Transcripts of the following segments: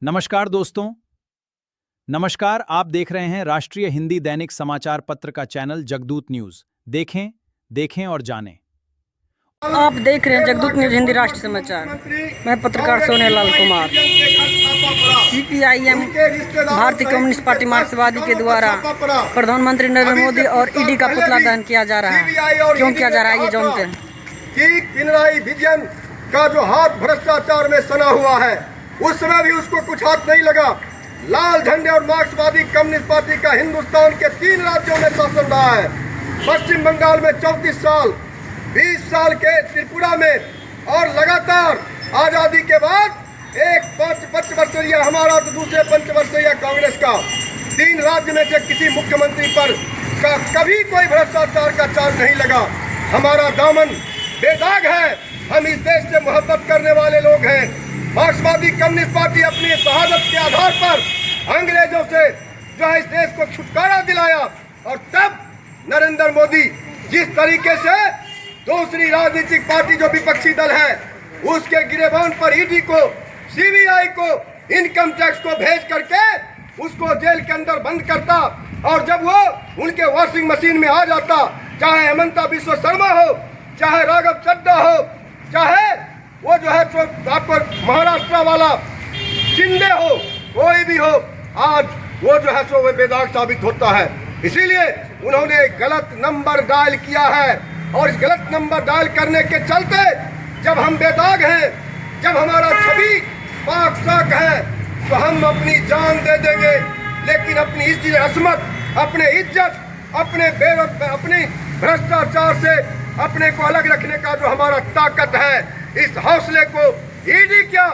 नमस्कार दोस्तों। नमस्कार, आप देख रहे हैं राष्ट्रीय हिंदी दैनिक समाचार पत्र का चैनल जगदूत न्यूज। देखें और जानें। आप देख रहे हैं जगदूत न्यूज हिंदी राष्ट्रीय समाचार। मैं पत्रकार सोनेलाल कुमार। सीपीआईएम भारतीय कम्युनिस्ट पार्टी मार्क्सवादी के द्वारा प्रधानमंत्री नरेंद्र मोदी और ईडी का पुतला दहन किया जा रहा है। क्यों किया जा रहा है ये जानते हैं कि पिनराई विजयन का जो हाथ भ्रष्टाचार में सना हुआ है, उस समय भी उसको कुछ हाथ नहीं लगा। लाल झंडे और मार्क्सवादी कम्युनिस्ट पार्टी का हिंदुस्तान के 3 राज्यों में शासन रहा है। पश्चिम बंगाल में 34 साल, 20 साल के त्रिपुरा में, और लगातार आजादी के बाद एक पंचवर्षीय हमारा तो दूसरे पंचवर्षीय कांग्रेस का। 3 राज्य में से किसी मुख्यमंत्री पर का कभी कोई भ्रष्टाचार का चार्ज नहीं लगा। हमारा दामन बेदाग है। हम इस देश से मोहब्बत करने वाले लोग हैं। मार्क्सवादी कम्युनिस्ट पार्टी अपनी शहादत के आधार पर अंग्रेजों से जो है इस देश को छुटकारा दिलाया, और तब नरेंद्र मोदी जिस तरीके से दूसरी राजनीतिक पार्टी जो विपक्षी दल है उसके गिरेबान पर ईडी को, सीबीआई को, इनकम टैक्स को भेज करके उसको जेल के अंदर बंद करता, और जब वो उनके वॉशिंग मशीन में आ जाता, चाहे हेमंता बिश्व शर्मा हो, चाहे राघव चड्ढा हो, चाहे वो जो है तो आपको महाराष्ट्र वाला शिंदे हो, कोई भी हो, आज वो जो है सो वे बेदाग साबित होता है। इसीलिए उन्होंने गलत नंबर डायल किया है, और इस गलत नंबर डायल करने के चलते जब हम बेदाग हैं, जब हमारा छवि पाक साक है, तो हम अपनी जान दे देंगे, लेकिन अपनी इज्जत, असमत, अपने इज्जत, अपने भ्रष्टाचार से अपने को अलग रखने का जो हमारा ताकत है, इस हौसले को ईडी क्या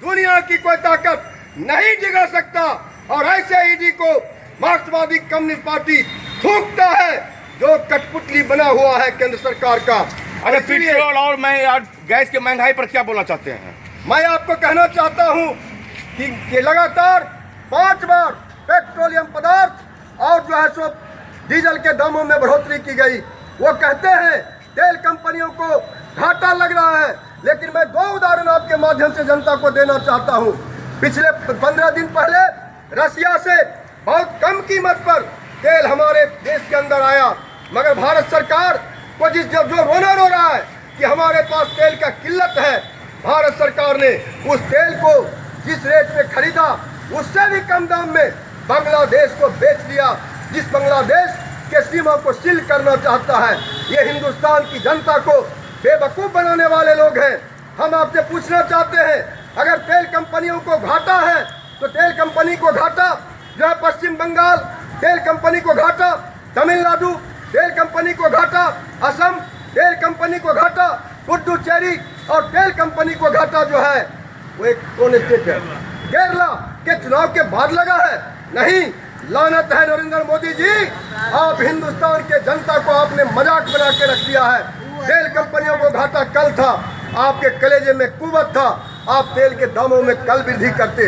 दुनिया की कोई ताकत नहीं जगा सकता। और ऐसे ईडी को मार्क्सवादी कम्युनिस्ट पार्टी थूकता है, जो कठपुतली बना हुआ है केंद्र सरकार का। अरे पेट्रोल और मैं गैस की महंगाई पर क्या बोलना चाहते हैं? मैं आपको कहना चाहता हूं कि लगातार 5 बार पेट्रोलियम पदार्थ और जो है सो डीजल के दामों में बढ़ोतरी की गई। वो कहते हैं तेल कंपनियों को घाटा लग रहा है, लेकिन मैं 2 उदाहरण आपके माध्यम से जनता को देना चाहता हूं। पिछले 15 दिन पहले रसिया से बहुत कम कीमत पर तेल हमारे देश के अंदर आया, मगर भारत सरकार को जो रोना रो रहा है कि हमारे पास तेल का किल्लत है, भारत सरकार ने उस तेल को जिस रेट पे खरीदा उससे भी कम दाम में बांग्लादेश को बेच दिया, जिस बांग्लादेश के सीमा को सील करना चाहता है। ये हिंदुस्तान की जनता को बेवकूफ़ बनाने वाले लोग हैं। हम आपसे पूछना चाहते हैं, अगर तेल कंपनियों को घाटा है तो तेल कंपनी को घाटा जो है पश्चिम बंगाल, तेल कंपनी को घाटा तमिलनाडु, तेल कंपनी को घाटा असम, तेल कंपनी को घाटा पुडुचेरी, और तेल कंपनी को घाटा जो है वो एक कौन स्टेट है, केरला के चुनाव के बाद लगा है। नहीं, लानत है नरेंद्र मोदी जी, आप हिंदुस्तान के जनता को आपने मजाक बना के रख दिया है। तेल कंपनियों को घाटा कल था, आपके कलेजे में कुवत था, आप तेल के दामों में कल वृद्धि करते।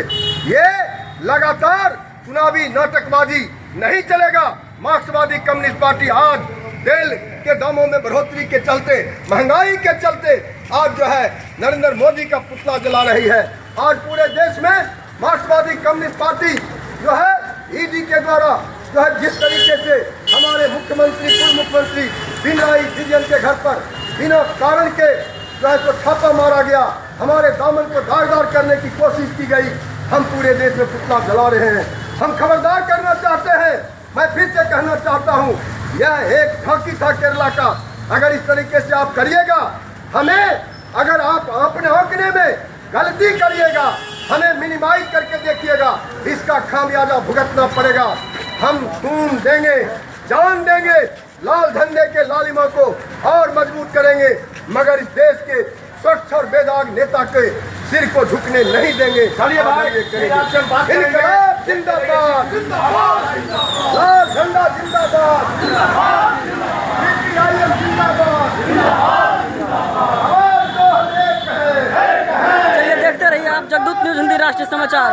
ये लगातार चुनावी नाटकबाजी नहीं चलेगा। मार्क्सवादी कम्युनिस्ट पार्टी आज तेल के दामों में बढ़ोतरी के चलते, महंगाई के चलते आज जो है नरेंद्र मोदी का पुतला जला रही है। आज पूरे देश में मार्क्सवादी कम्युनिस्ट पार्टी जो है ईडी के द्वारा जो है जिस तरीके से हमारे मुख्यमंत्री, पूर्व मुख्यमंत्री पिनराई विजयन के घर पर बिना कारण के जो है तो छापा मारा गया, हमारे दामन को दागदार करने की कोशिश की गई, हम पूरे देश में पुतला जला रहे हैं। हम खबरदार करना चाहते हैं, मैं फिर से कहना चाहता हूँ, यह एक झांकी था केरला का। अगर इस तरीके से आप करिएगा, हमें अगर आप अपने आंकने में गलती करिएगा, हमें मिनिमाइज करके देखिएगा, इसका खामियाजा भुगतना पड़ेगा। हम खून देंगे, जान देंगे, लाल झंडे के लालिमा को और मजबूत करेंगे, मगर इस देश के स्वच्छ और बेदाग नेता के सिर को झुकने नहीं देंगे। इनकलाब जिंदाबाद, लाल झंडा जिंदाबाद, सीपीआईएम जिंदाबाद। चलिए देखते रहिए आप जगदूत न्यूज हिंदी राष्ट्रीय समाचार।